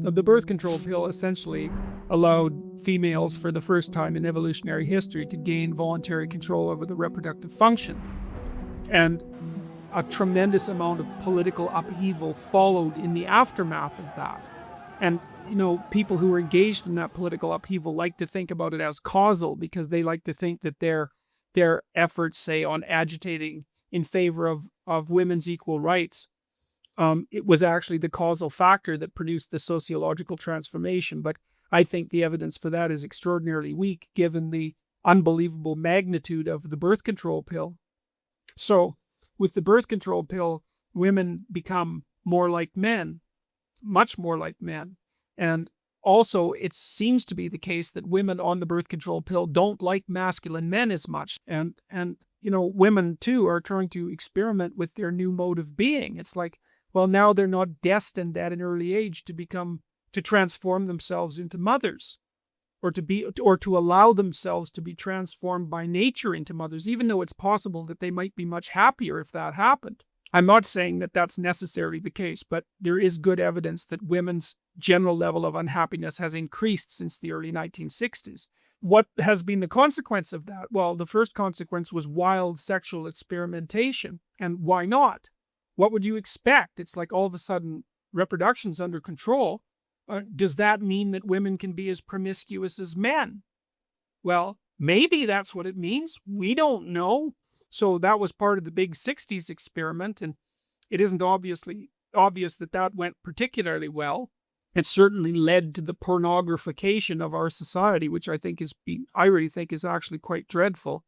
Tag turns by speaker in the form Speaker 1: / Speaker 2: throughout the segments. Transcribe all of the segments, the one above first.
Speaker 1: The birth control pill essentially allowed females for the first time in evolutionary history to gain voluntary control over the reproductive function. And a tremendous amount of political upheaval followed in the aftermath of that. And, people who are engaged in that political upheaval like to think about it as causal, because they like to think that their efforts, say, on agitating in favor of women's equal rights, it was actually the causal factor that produced the sociological transformation. But I think the evidence for that is extraordinarily weak, given the unbelievable magnitude of the birth control pill. So, with the birth control pill, women become more like men, much more like men. And also, it seems to be the case that women on the birth control pill don't like masculine men as much. And women, too, are trying to experiment with their new mode of being. It's like, well, now they're not destined at an early age to transform themselves into mothers, or to allow themselves to be transformed by nature into mothers, even though it's possible that they might be much happier if that happened. I'm not saying that that's necessarily the case, but there is good evidence that women's general level of unhappiness has increased since the early 1960s. What has been the consequence of that? Well, the first consequence was wild sexual experimentation. And why not? What would you expect? It's like all of a sudden reproduction's under control. Does that mean that women can be as promiscuous as men? Well, maybe that's what it means. We don't know. So that was part of the big 60s experiment, and it isn't obvious that went particularly well. It certainly led to the pornographication of our society, which I really think is actually quite dreadful.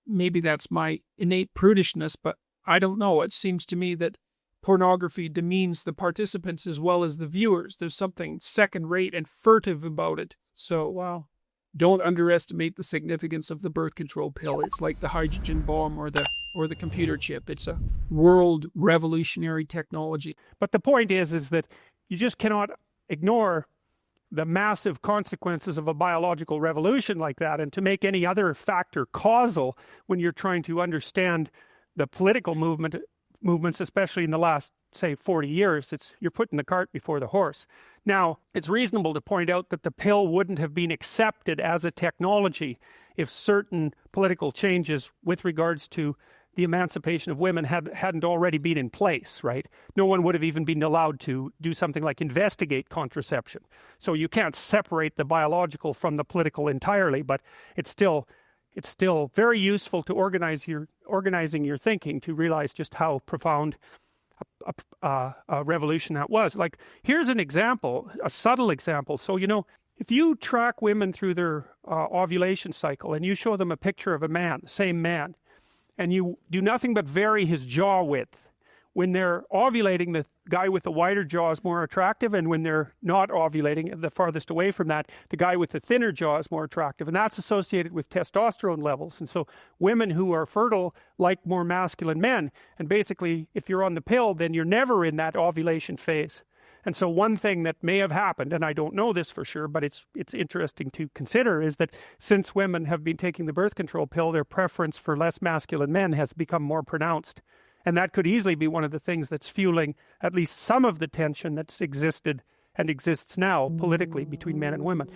Speaker 1: Maybe that's my innate prudishness, but I don't know. It seems to me that pornography demeans the participants as well as the viewers. There's something second-rate and furtive about it. So, don't underestimate the significance of the birth control pill. It's like the hydrogen bomb or the computer chip. It's a world revolutionary technology.
Speaker 2: But the point is that you just cannot ignore the massive consequences of a biological revolution like that, and to make any other factor causal when you're trying to understand the political movements, especially in the last, say, 40 years, you're putting the cart before the horse. Now, it's reasonable to point out that the pill wouldn't have been accepted as a technology if certain political changes with regards to the emancipation of women hadn't already been in place, right? No one would have even been allowed to do something like investigate contraception. So you can't separate the biological from the political entirely, but it's still very useful to organizing your thinking to realize just how profound a revolution that was. Like, here's an example, a subtle example. So, if you track women through their ovulation cycle and you show them a picture of a man, the same man, and you do nothing but vary his jaw width, when they're ovulating, the guy with the wider jaw is more attractive, and when they're not ovulating, the farthest away from that, the guy with the thinner jaw is more attractive, and that's associated with testosterone levels. And so women who are fertile like more masculine men, and basically if you're on the pill, then you're never in that ovulation phase. And so one thing that may have happened, and I don't know this for sure, but it's interesting to consider, is that since women have been taking the birth control pill, their preference for less masculine men has become more pronounced. And that could easily be one of the things that's fueling at least some of the tension that's existed and exists now politically between men and women.